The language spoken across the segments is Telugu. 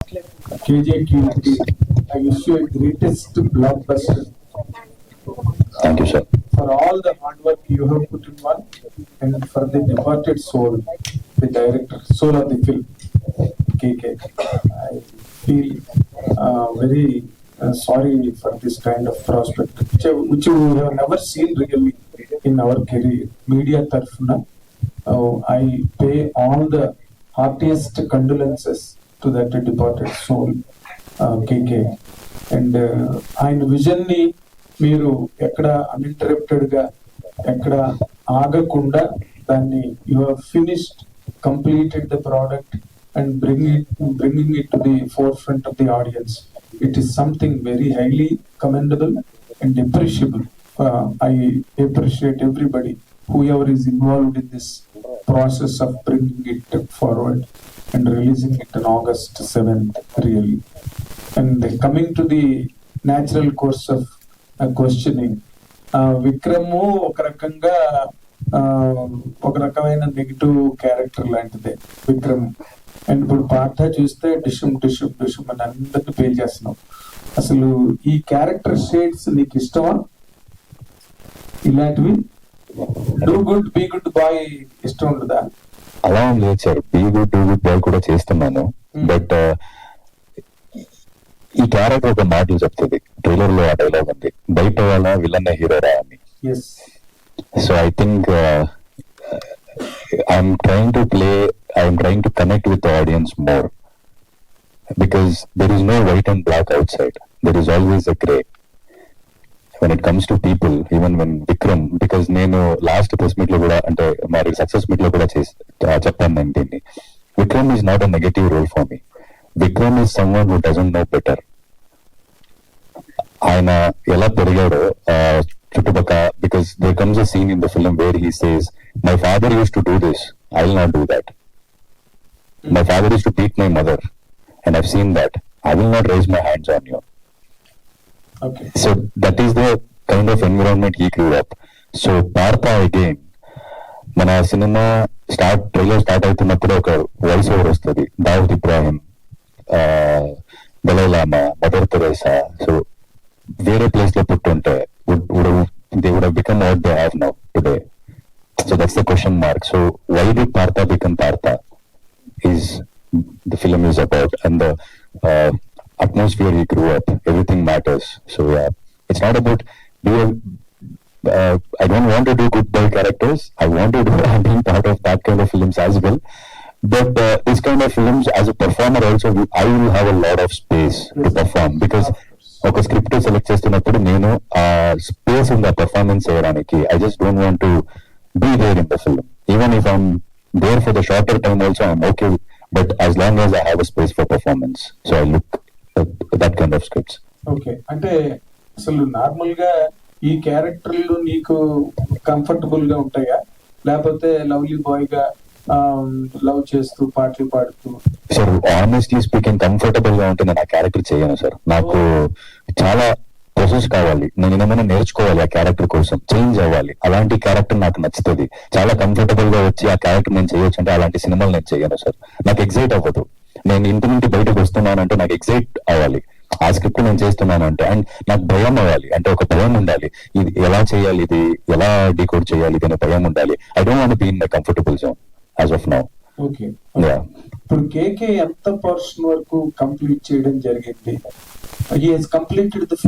KJQT, I wish you a greatest blockbuster. Thank you, sir. For all the hard work you have put in one, and for the departed soul, the director, soul of the film, KK. I feel very sorry for this kind of prospect, which we have never seen really in our career. Media tarfuna, I pay all the heartiest condolences to that departed soul, KK. And ఆయన విజన్ని మీరు ఎక్కడ అన్ఇంటరప్టెడ్ గా ఎక్కడ ఆగకుండా దాన్ని you have finished, completed the product and bringing it to the four front of the audience. It is something very highly commendable and appreciable. I appreciate everybody whoever is involved in this process of bringing it forward and releasing it on August 7th, really. And coming to the natural course of questioning, Vikram ఒక రకంగా ఒక రకమైన నెగిటివ్ క్యారెక్టర్ లాంటిదే విక్రమ్. అండ్ ఇప్పుడు పాఠ చూస్తే డిషుమ్ డిషుమ్ డిషుమ్ అని అందరినీ పేల్ చేస్తున్నావు. అసలు ఈ క్యారెక్టర్ షేడ్స్ నీకు ఇష్టమా? ఇలాంటివి do good be good boy ఇష్టం ఉండదా? అలా ఏం లేదు sir, be good do good boy కూడా చేస్తున్నాను. బట్ ఈ క్యారెక్టర్ ఒక మాటలు చెప్తుంది. ట్రైలర్ లో ఆ డైలాగ్ ఉంది, బయట వాళ్ళ విలన్ హీరోరా అని. So I think I'm trying to connect with the audience more, because there is no white and black outside, there is always a grey when it comes to people. Even when Vikram, because నేను లాస్ట్ ప్రెస్ మీట్ లో కూడా, అంటే మరి సక్సెస్ మీట్ లో కూడా చెప్పాను నేను దీన్ని, Vikram is not a negative role for me. Vikram is someone who doesn't know better. ఆయన ఎలా పెరిగాడో చుట్టుపక్కల, because there comes a scene in the film where he says, my father use to do this, I will not do that. My father use to beat my mother and I've seen that, I will not raise my hands on you. Okay. So that is the kind of environment he grew up. So Partha again, మన సినిమా ట్రైలర్ స్టార్ట్ అవుతున్నప్పుడు ఒక వాయిస్ ఓవర్ వస్తుంది, Dawood Ibrahim, Dalai Lama, Mother Teresa. So వేరే ప్లేస్ లో పుట్టుంటే they would have become what they have now today. So that's the question mark. So why did Partha become Partha is the film is about, and the atmosphere he grew up, everything matters. So yeah, it's not about I don't want to do good boy characters. I want to do I'm being part of that kind of films as well. But this kind of films, as a performer also, I will have a lot of space to perform, because ఒక స్క్రిప్ట్ సెలెక్ట్ చేస్తున్నప్పుడు నేను స్పేస్ ఉంది ఆ పర్ఫార్మెన్స్ చేయడానికి. I just don't want to be there in the film. Even if I'm there for the shorter time also, I'm okay. But as long as I have a space for performance, so I look that kind of scripts. Okay, అంటే అసలు నార్మల్ గా ఈ క్యారెక్టర్లు నీకు కంఫర్టబుల్ గా ఉంటాయా, లేకపోతే లవ్లీ బాయ్ గా లవ్ చేస్తూ పాటలు పాడుతూ? సార్ ఆనెస్ట్లీ స్పీకింగ్, కంఫర్టబుల్ గా ఉంటే నేను ఆ క్యారెక్టర్ చేయను సార్. నాకు చాలా ప్రాసెస్ కావాలి, నేను ఏమైనా నేర్చుకోవాలి, ఆ క్యారెక్టర్ కోసం చేంజ్ అవ్వాలి. అలాంటి క్యారెక్టర్ నాకు నచ్చుతుంది. చాలా కంఫర్టబుల్ గా వచ్చి ఆ క్యారెక్టర్ నేను చేయొచ్చు అంటే అలాంటి సినిమాలు నేను చేయను సార్. నాకు ఎగ్జైట్ అవ్వదు. నేను ఇంటి నుండి బయటకు వస్తున్నానంటే నాకు ఎగ్జైట్ అవ్వాలి. ఆ స్క్రిప్ట్ నేను చేస్తున్నాను అంటే, అండ్ నాకు భయం అవ్వాలి, అంటే ఒక భయం ఉండాలి. ఇది ఎలా చేయాలి, ఇది ఎలా డీకోడ్ చేయాలి, ఇది అనే భయం ఉండాలి. I don't want be in my comfortable zone as of now. Okay, ఇప్పుడు కేకే ఎంత పర్సన్ వరకు కంప్లీట్ చేయడం జరిగింది?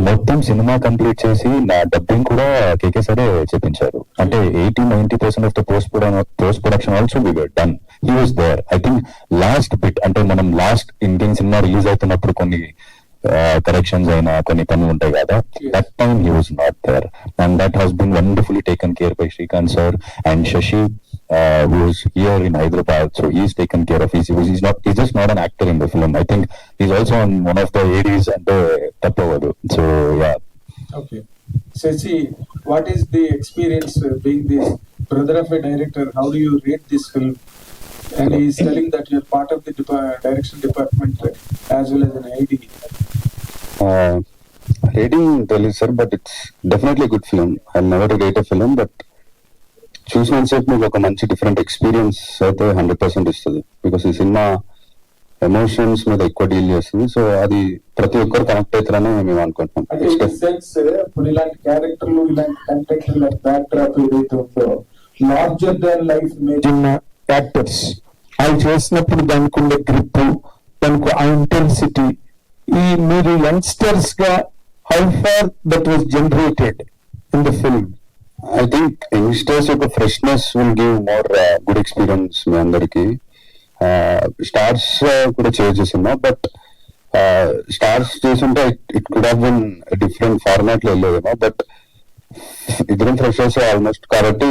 మొత్తం సినిమా కంప్లీట్ చేసి నా డబ్బింగ్ కూడా కేకే సరే చెప్పించారు. అంటే 80-90% of the post production also we were done. He was there. I think last bit, అంటే మనం లాస్ట్ ఇండియన్ సినిమా రిలీజ్ అవుతున్నప్పుడు కొన్ని కరెక్షన్స్ అయినా కొన్ని పనులు ఉంటాయి కదా, that time he was not there. And that has been wonderfully taken care by Srikanth sir and Shashi, who is here in Hyderabad. So he's taken care of. He's just not an actor in the film. I think he's also on one of the ADs and the Tappavadu. So yeah. Okay. Shashi, what is the experience being the brother of a director? How do you rate this film? And he is telling that you're part of the direction department as well as an AD. Rating tells sir, but it's definitely a good film. I'll never rate a film, but చూసినంతసేపు మీకు ఒక మంచి డిఫరెంట్ ఎక్స్పీరియన్స్ అయితే 100% ఇస్తుంది. బికాస్ ఈ సినిమా ఎమోషన్స్ మీద ఎక్కువ డీల్ చేస్తుంది. సో అది ప్రతి ఒక్కరు కనెక్ట్ అవుతారని మేము అనుకుంటున్నాం. అంటే ఇన్ సెన్స్ ఇప్పుడు ఇలాంటి క్యారెక్టర్లు ఇలాంటి కంటెంట్ ఇలాంటి బ్యాక్ డ్రాప్ ఏదైతే ఉందో larger than life imagine actors వాళ్ళు చేసినప్పుడు దానికి ఉండే గ్రిప్, దానికి ఆ ఇంటెన్సిటీ, ఈ మీరు యంగ్స్టర్స్ గా how far that was generated in the film? I think youngsters యొక్క freshness will give more good experience మీ అందరికి. స్టార్స్ కూడా చేసేసినా, బట్ స్టార్స్ చేస్తుంటే it could have been different format లో వెళ్ళేదేమో, బట్ ఇద్దరం ఫ్రెషర్స్ ఆల్మోస్ట్ కాబట్టి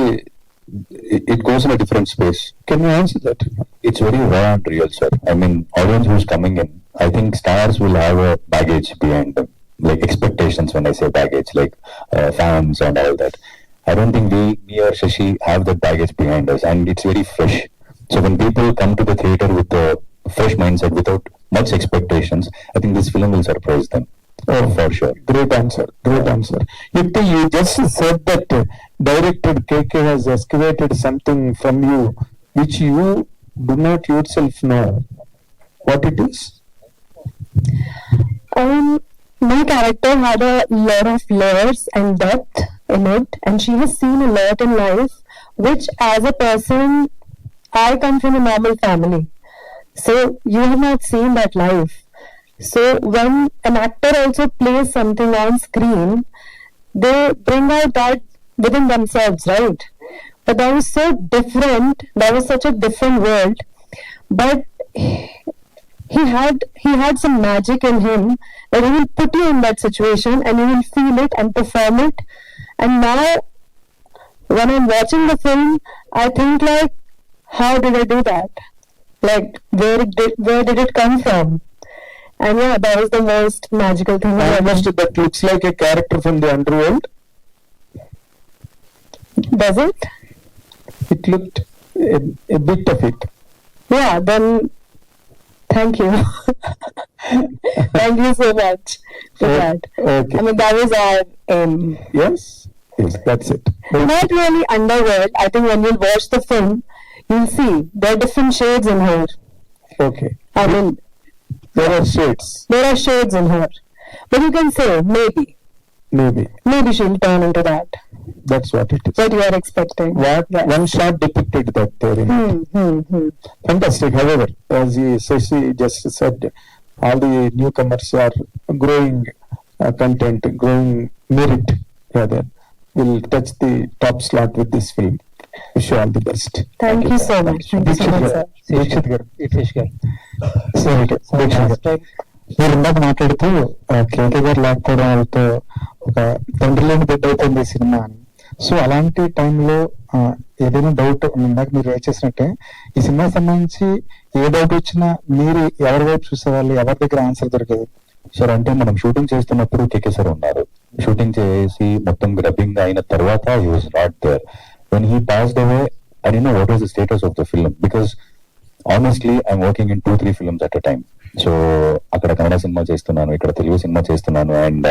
it goes in a different space. Can you answer that? It's very raw and real, sir. I mean, audience who's coming in, I think stars will have a baggage behind them, like expectations. When I say baggage, like fans and all that, I don't think me or Shashi have that baggage behind us, and it's very fresh. So when people come to the theater with a fresh mindset, without much expectations, I think this film will surprise them. Oh, for sure. Great answer. Great answer. You just said that director KK has excavated something from you which you do not yourself know. What it is? My character had a lot of layers and depth in it, and she has seen a lot in life, which as a person, I come from a normal family. So you have not seen that life. So when an actor also plays something on screen, they bring out that within themselves, right? But that was so different. That was such a different world. But he had some magic in him that he will put you in that situation and you will feel it and perform it. And now, when I'm watching the film, I think like, how did I do that? Like, where did it come from? And yeah, that was the most magical thing I ever. That looks like a character from the underworld. Does it? It looked a bit of it. Yeah, then thank you. Thank you so much for that. Okay. I mean, that was our aim. Yes, that's it. Not really underworld. I think when you'll watch the film, you'll see there are different shades in her. Okay. I mean, There are shades. there are shades in her. But you can say, maybe she'll turn into that. That's what it is. What you are expecting. What Yes. one shot depicted that there. In it. Fantastic. However, as Shashi just said, all the newcomers are growing content, growing merit rather, will touch the top slot with this film. Wish you all the best. Thank you so much. Thank you so much, sir. Dikshit garu, Itesh గారు సరే, దీక్షిత్ గారు. మీరు ఇందాక మాట్లాడుతూ కేకే గారు లేకపోవడం వాళ్ళతో ఒక తండ్రి లేని బిడ్డ అవుతుంది ఈ సినిమా అని. సో అలాంటి టైంలో ఏదైనా డౌట్ ఇందాక మీరు రేజ్ చేసినట్టే ఈ సినిమా సంబంధించి ఏ డౌట్ వచ్చినా మీరు ఎవరి వైపు చూసేవాళ్ళు, ఎవరి దగ్గర ఆన్సర్ దొరికేది? సార్ అంటే మనం షూటింగ్ చేస్తున్నప్పుడు కేకే సార్ ఉన్నారు. షూటింగ్ చేసి మొత్తం గ్రబ్బింగ్ అయిన తర్వాత he was not there. When he passed away I don't know what was the status of the film, because honestly I'm working in 2-3 films at a time. So అక్కడ కన్నడ సినిమా చేస్తున్నాను, ఇక్కడ తెలుగు సినిమా చేస్తున్నాను, and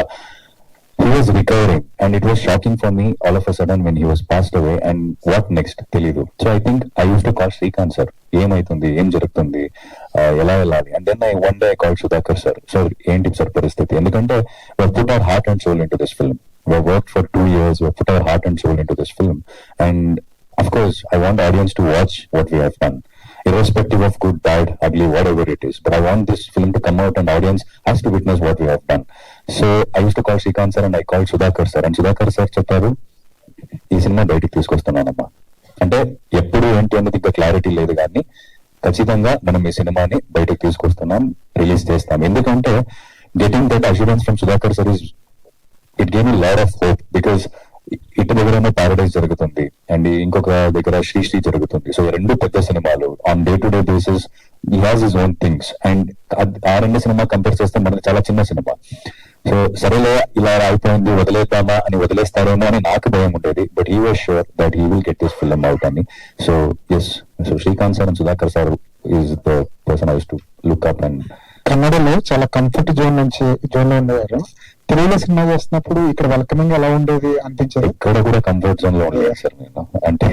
he was recovering, and it was shocking for me all of a sudden when he was passed away, and what next తెలియదు. So I think I used to call Srikanth sir, ఏమైతుంది, ఏం జరుగుతుంది, ఎలా వెళ్ళాలి, and then one day I called Sudhakar sir, ఏంటి సార్ పరిస్థితి, ఎందుకంటే we put our heart and soul into this film, we worked for 2 years, we put our heart and soul into this film, and of course I want the audience to watch what we have done, irrespective of good, bad, ugly, whatever it is. But I want this film to come out and audience has to witness what we have done. So I used to call Srikanth sir and I called Sudhakar sir. And Sudhakar sir చెప్పారు, ఈ సినిమా బయటికి తీసుకొస్తున్నానమ్మా. అంటే ఎప్పుడు ఏంటి అనేది ఇంకా క్లారిటీ లేదు, కానీ ఖచ్చితంగా మనం ఈ సినిమాని బయటకు తీసుకొస్తున్నాం, రిలీజ్ చేస్తాం. ఎందుకంటే getting that assurance from Sudhakar sir is it gave me lot of hope, because ఇటు దగ్గర ప్యారడైజ్ జరుగుతుంది అండ్ ఇంకొక దగ్గర శ్రీ జరుగుతుంది. సో రెండు పెద్ద సినిమాలు on day to day basis he has his own things, and ఆ రెండు సినిమా కంపేర్ చేస్తే మనకి చాలా చిన్న సినిమా. సో సరేలే ఇలా అయిపోయింది వదిలేద్దామా అని వదిలేస్తారేమో అని నాకు భయం ఉండేది, but he was sure that he will get this film out అని. So yes, so Srikanth sir and Sudhakar sir is the person I use to look up. And కన్నడలో చాలా కంఫర్ట్ జోన్ లో ఉండేవారు. తెలుగులో సినిమా చేస్తున్నప్పుడు ఇక్కడ వెల్కమింగ్ ఎలా ఉండేది అనిపించారు? ఇక్కడ కూడా కంఫర్ట్ జోన్ లో ఉండేది సార్ నేను. అంటే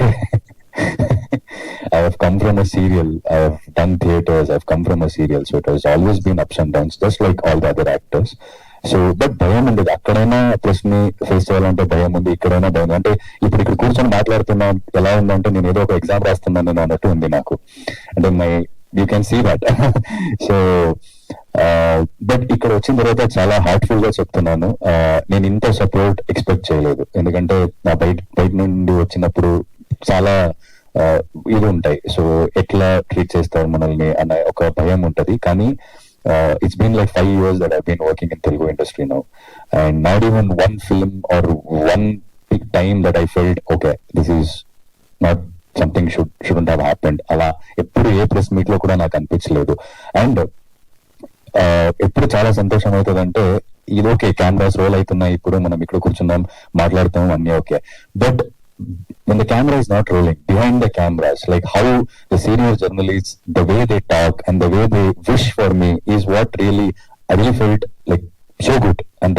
I have come from a serial, I have done theaters, I've come from a serial, so it has always been ups and downs, just like all the other actors. So but భయం ఉండేది, అక్కడైనా ప్రెస్ ని ఫేస్ చేయాలంటే భయం ఉంది, ఇక్కడైనా భయం ఉంది. అంటే ఇప్పుడు ఇక్కడ కూర్చొని మాట్లాడుతున్నా ఎలా ఉందంటే నేను ఏదో ఒక ఎగ్జామ్ రాస్తున్నాను నేను అన్నట్టు ఉంది నాకు. అంటే you can see that. So but ఇక్కడ వచ్చిన తర్వాత చాలా హార్ట్ఫుల్ గా చెప్తున్నాను, నేను ఇంత సపోర్ట్ ఎక్స్పెక్ట్ చేయలేదు. ఎందుకంటే నా బయట నుండి వచ్చినప్పుడు చాలా ఇది ఉంటాయి, సో ఎట్లా ట్రీట్ చేస్తారు మనల్ని అన్న ఒక భయం ఉంటది. కానీ it's been like 5 years that I've been working in Telugu industry now, and not even one film or one big time that I felt okay, this is not something shouldn't have happened. అలా ఎప్పుడు ఏ ప్రెస్ మీట్ లో కూడా నాకు అనిపించలేదు. అండ్ ఎప్పుడు చాలా సంతోషం అవుతుందంటే ఇది ఓకే, కెమెరాస్ రోల్ అవుతున్నాయి, ఇప్పుడు మనం ఇక్కడ కూర్చున్నాం మాట్లాడుతాం అన్ని okay. But when the camera is not rolling, behind the cameras, like how the senior journalists, the way they talk and the way they wish for me is what really I really felt like so good. And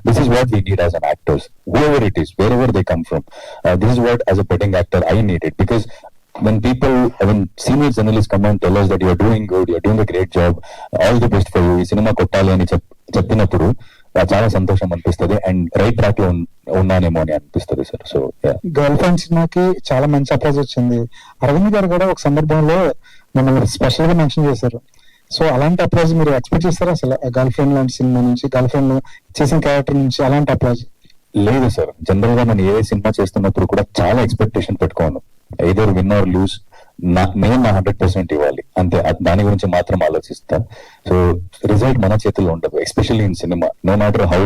this is what we need as an actors, whoever it is, wherever they come from. This is what as a budding actor I needed, because when senior journalists come and tell us that you're doing good, you're doing a great job, all the best for you, ఈ సినిమా కొట్టాలి అని చెప్పినప్పుడు చాలా సంతోషం అనిపిస్తుంది అండ్ రైట్ ట్రాక్ లో ఉన్నానేమో అని అనిపిస్తుంది సార్. సో గర్ల్ ఫ్రెండ్ సినిమాకి చాలా మంచి అప్రోచ్ వచ్చింది. అరవింద్ గారు కూడా ఒక సందర్భంలో మిమ్మల్ని స్పెషల్ గా మెన్షన్ చేశారు. సో అలాంటి అప్రోచ్ మీరు ఎక్స్పెక్ట్ చేస్తారా అసలు గర్ల్ ఫ్రెండ్ లాంటి సినిమా నుంచి, గర్ల్ ఫ్రెండ్ చేసిన క్యారెక్టర్ నుంచి అలాంటి అప్రోచ్? లేదు సార్, జనరల్ గా నేను ఏ సినిమా చేస్తున్నప్పుడు కూడా చాలా ఎక్స్పెక్టేషన్ పెట్టుకోను. ఎయిదర్ విన్ ఆర్ లూజ్, నేను నా 100% ఇవ్వాలి అంతే, దాని గురించి మాత్రం ఆలోచిస్తా. సో రిజల్ట్ మన చేతిలో ఉండదు, especially in cinema. No matter how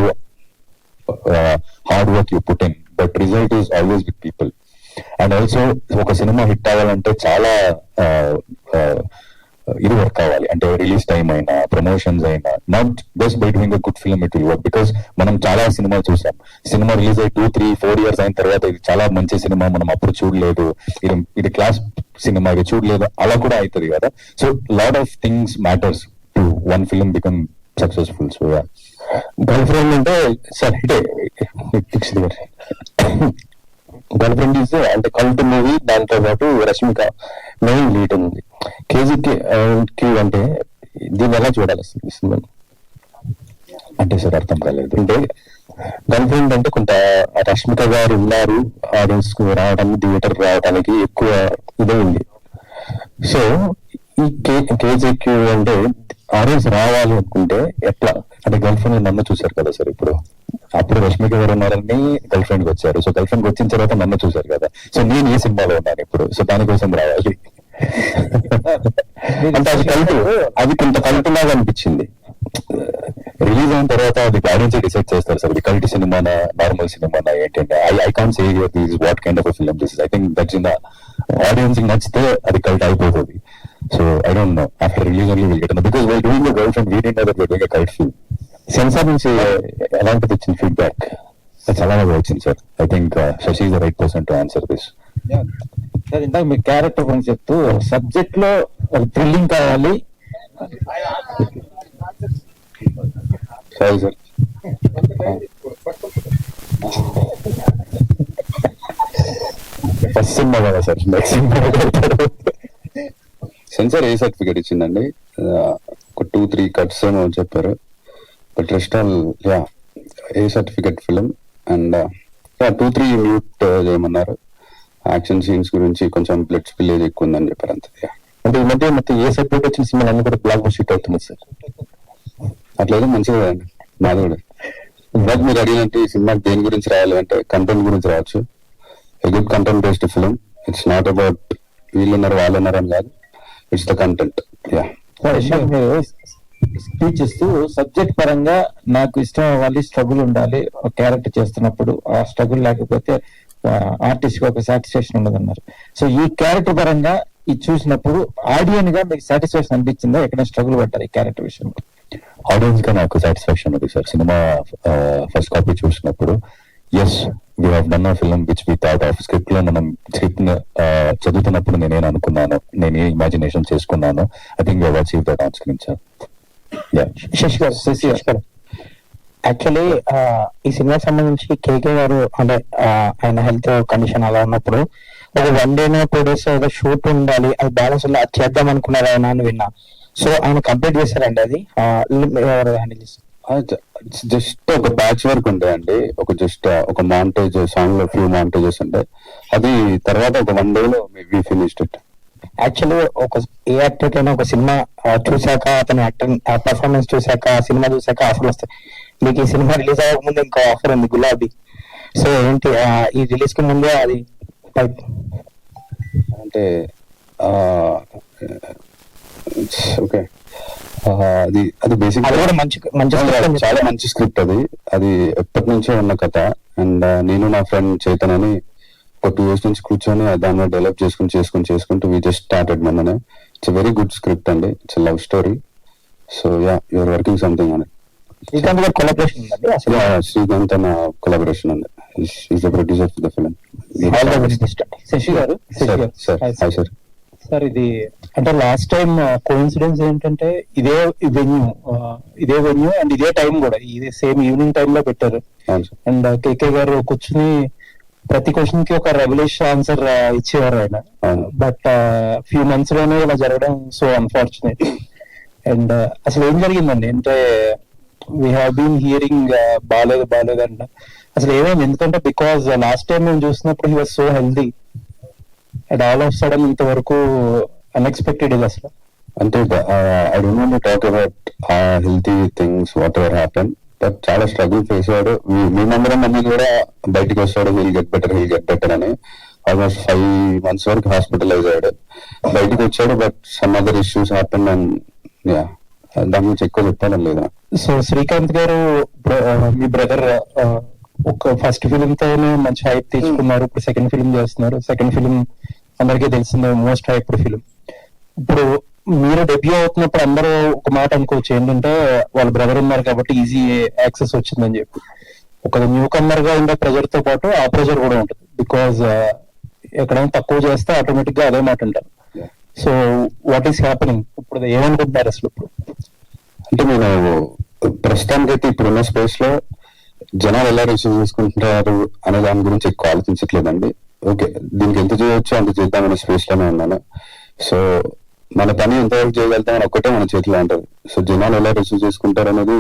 hard work you put in, but result is always with people. And also ఒక సినిమా హిట్ అవ్వాలంటే చాలా ఇది వర్క్ కావాలి. అంటే రిలీజ్ టైం అయినా, ప్రమోషన్స్ అయినా, not just by doing a good film it will work. Because మనం చాలా సినిమాలు చూసాం, సినిమా రిలీజ్ అయ్యి 2-3-4 years అయిన తర్వాత ఇది చాలా మంచి సినిమా, మనం అప్పుడు చూడలేదు, ఇది క్లాస్ సినిమా, ఇది చూడలేదు, అలా కూడా అవుతుంది కదా. So lot of things matters to one film become successful. So girlfriend అంటే sir hit girlfriend is అంటే కల్ట్ మూవీ, దాంతో పాటు రష్మిక మెయిన్ లీడ్ ఉంది. కేజీకి అంటే దీన్ని ఎలా చూడాలి సినిమా అంటే సార్ అర్థం కాలేదు. అంటే గర్ల్ ఫ్రెండ్ అంటే కొంత రష్మిక గారు ఉన్నారు, ఆడియన్స్ కు రావడానికి, థియేటర్ రావడానికి ఎక్కువ ఇదే ఉంది. సో ఈ కేజీక్యూ అంటే ఆడియన్స్ రావాలి అనుకుంటే ఎట్లా? అంటే గర్ల్ ఫ్రెండ్ నన్ను చూసారు కదా సార్, అప్పుడు రష్మిక గారు ఉన్నారని గర్ల్ ఫ్రెండ్ వచ్చారు. సో గర్ల్ ఫ్రెండ్ వచ్చిన తర్వాత నన్ను చూసారు కదా, సో నేను ఈ సినిమాలో ఉన్నాను ఇప్పుడు, సో దానికోసం రావాలి. అంటే అది కొంత కల్పనగా అనిపించింది. రిలీజ్ అయిన తర్వాత అది ఆడియన్స్ డిసైడ్ చేస్తారు సార్, ఇది కల్ట్ సినిమానా నార్మల్ సినిమానా ఏంటంటే. I can't say here this is what kind of film this is. I think that's in the audience నచ్చితే అది కల్ట్ అయిపోతుంది. So I don't know, after release only will get, because why doing the girlfriend we didn't know that we are doing a cult film. Censor నుంచి ఎలాంటిది వచ్చింది ఫీడ్బ్యాక్? చాలా బాగా వచ్చింది sir. I think Shashi is the right person to answer this. Sir ఇందాక మీ క్యారెక్టర్ గురించి చెప్తూ సబ్జెక్ట్ లో ఒక థ్రిల్లింగ్ కావాలి. సారీ సార్, ఫస్ట్ సినిమా కదా సార్, నెక్స్ట్ సినిమా సెన్సార్ ఏ సర్టిఫికేట్ ఇచ్చిందండి? ఒక 2-3 cuts ఏమో చెప్పారు, but rest all A certificate film. And 2-3 mute చేయమన్నారు. యాక్షన్ సీన్స్ గురించి కొంచెం బ్లడ్ స్పిల్లేజ్ ఎక్కువ ఉందని చెప్పారు అంతే. అంటే ఈ మధ్య మొత్తం ఏ సర్టిఫికేట్ వచ్చిన సినిమాలు అన్ని కూడా బ్లాక్ బస్టర్ హిట్ అవుతుంది సార్. అట్లయితే మంచిది కదండి, నాది కూడా. ఇందాక మీరు అడిగినట్టు ఈ సినిమా దేని గురించి రాయాలి అంటే కంటెంట్ గురించి రావచ్చు. A good content based film. It's not about వీళ్ళున్నారు వాళ్ళున్నారు అని కాదు, ఇట్స్ ద కంటెంట్. స్పీచ్ ఇస్తూ సబ్జెక్ట్ పరంగా నాకు ఇష్టం అవ్వాలి, స్ట్రగుల్ ఉండాలి ఒక క్యారెక్టర్ చేస్తున్నప్పుడు. ఆ స్ట్రగుల్ లేకపోతే ఆర్టిస్ట్ కి ఒక సాటిస్ఫాక్షన్ ఉండదన్నారు. సో ఈ క్యారెక్టర్ పరంగా ఇది చూసినప్పుడు ఆడియన్ గా మీకు సాటిస్ఫాక్షన్ అనిపించిందా? ఎక్కడ స్ట్రగుల్ పడ్డారు ఈ క్యారెక్టర్ విషయంలో? ఆడియన్స్ గా నాకు సాటిస్ఫాక్షన్ ఉంది సార్. సినిమా ఫస్ట్ కాపీ చూసినప్పుడు yes we have done a film which we thought of. Script లో మనం స్క్రిప్ట్ చదువుతున్నప్పుడు నేనేం అనుకున్నాను, నేను ఏ ఇమాజినేషన్ చేసుకున్నాను, I think we have achieved that on screen sir. Shashi garu actually ఈ సినిమాకి సంబంధించి కేకే గారు అంటే ఆయన హెల్త్ కండిషన్ అలా ఉన్నప్పుడు ఒక 1 day 2 days ఏదో షూట్ ఉండాలి, అది బ్యాలెన్స్ ఉండాలి, అది చేద్దాం అనుకున్నారు ఆయన అని విన్నా. సో ఆయన కంప్లీట్ చేశారండి అది? ఎవరు హ్యాండిల్ చేస్తారు? జస్ట్ ఒక బ్యాచ్ వర్క్ ఉంటాయండి, ఒక మాంటేజ్ సాంగ్ లో ఫ్యూ మాంటేజెస్ ఉంటాయి, అది తర్వాత ఒక 1 day లో వి ఫినిష్డ్ ఇట్. యాక్చువల్లీ ఏ యాక్టర్ కైనా ఒక సినిమా చూసాక, అతని యాక్టర్ పర్ఫార్మెన్స్ చూసాక, సినిమా చూసాక ఆఫర్లు వస్తాయి. మీకు ఈ సినిమా రిలీజ్ అవ్వకముందు ఇంకో ఆఫర్ ఉంది, గులాబీ. సో ఏంటి ఈ రిలీజ్ కి ముందే అది అంటే ఓకే, అది బేసిక్ అది కూడా మంచి మంచి script అని చాలా మంచి స్క్రిప్ట్ అది. అది ఎప్పటి నుంచో ఉన్న కథ. అండ్ నేను నా ఫ్రెండ్ చేతన్ అని ఒక 2 years నుంచి కూర్చొని దాన్ని డెవలప్ చేసుకుంటూ వి జస్ట్ స్టార్టెడ్ మొన్ననే. ఇట్స్ వెరీ గుడ్ స్క్రిప్ట్ అండి, it's love story. So ya, you're working something అని. శ్రీకాంత్ గారు కొలాబరేషన్ ఉందండి అసలు? శ్రీకాంత్ అన్న కొలాబరేషన్ ఉంది, is the producer for the film. All the very best అండి. శశి గారు, సార్ హాయ్ సార్. సార్ ఇది అంటే లాస్ట్ టైం కోఇన్సిడెన్స్ ఏంటంటే ఇదే వెన్యూ అండ్ ఇదే టైం కూడా ఇదే సేమ్ ఈవినింగ్ టైం లో పెట్టారు. అవును సార్. అండ్ కేకే గారు కూర్చుని ప్రతి క్వశ్చన్ కి ఒక రెవల్యూష్ ఆన్సర్ ఇచ్చేవారు ఆయన. అవును. బట్ ఫ్యూ మంత్స్ లోనే ఇలా జరగడం సో అన్ఫార్చునేట్. అండ్ అసలు ఏం జరిగిందండి అంటే వీ హ్యావ్ బీన్ హియరింగ్ బాగాలేదు అంట. అసలు ఏమైంది? ఎందుకంటే బికాస్ లాస్ట్ టైం మేము చూసినప్పుడు he was so healthy and all of sudden ఇంతవరకు అన్ఎక్స్పెక్టెడ్ ఇది అసలు. అంటే I don't want to talk about healthy things what ever happen, but చాలా స్ట్రగుల్ ఫేస్ అయ్యాడు. మేమందరం మంది కూడా బయటకు వస్తాడు, హీల్ గెట్ బెటర్ అని. ఆల్మోస్ట్ 5 months వరకు హాస్పిటలైజ్ అయ్యాడు. బయటకు వచ్చాడు, but some other issues happen and yeah, దాని గురించి ఎక్కువ చెప్పాలని లేదా. సో శ్రీకాంత్ గారు మీ బ్రదర్ ఒక ఫస్ట్ ఫిలిం తోనే మంచి హైప్ తీసుకున్నారు, ఇప్పుడు సెకండ్ ఫిలిం చేస్తున్నారు. సెకండ్ ఫిలిం అందరికీ తెలిసిందే, మోస్ట్ హైప్డ్ ఫిలిం. ఇప్పుడు మీరు డెబ్యూ అవుతున్నప్పుడు అందరూ ఒక మాట అనుకోవచ్చు ఏంటంటే వాళ్ళ బ్రదర్ ఉన్నారు కాబట్టి ఈజీ యాక్సెస్ వచ్చిందని చెప్పి. ఒక న్యూ కమర్ గా ఉండే ప్రెజర్ తో పాటు ఆ ప్రెజర్ కూడా ఉంటుంది, బికాజ్ ఎక్కడైనా తక్కువ చేస్తే ఆటోమేటిక్ గా అదే మాట ఉంటారు. సో వాట్ ఈస్ హ్యాపెనింగ్ ఇప్పుడు? ఏమనుకుంటున్నారు అసలు ఇప్పుడు? అంటే నేను ప్రస్తుతానికైతే ఇప్పుడున్న స్పేస్ లో జనాలు ఎలా రిసీవ్ చేసుకుంటున్నారు అనే దాని గురించి ఎక్కువ ఆలోచించట్లేదండి. ఓకే, దీనికి ఎంత చేయొచ్చు అంత చేద్దామనే స్పేస్ లోనే ఉన్నాను. సో మన పని ఎంతవరకు చేయగలుగుతామని ఒక్కటే మన చేతిలో ఉంటుంది. సో జనాలు ఎలా రిసీవ్ చేసుకుంటారు అనేది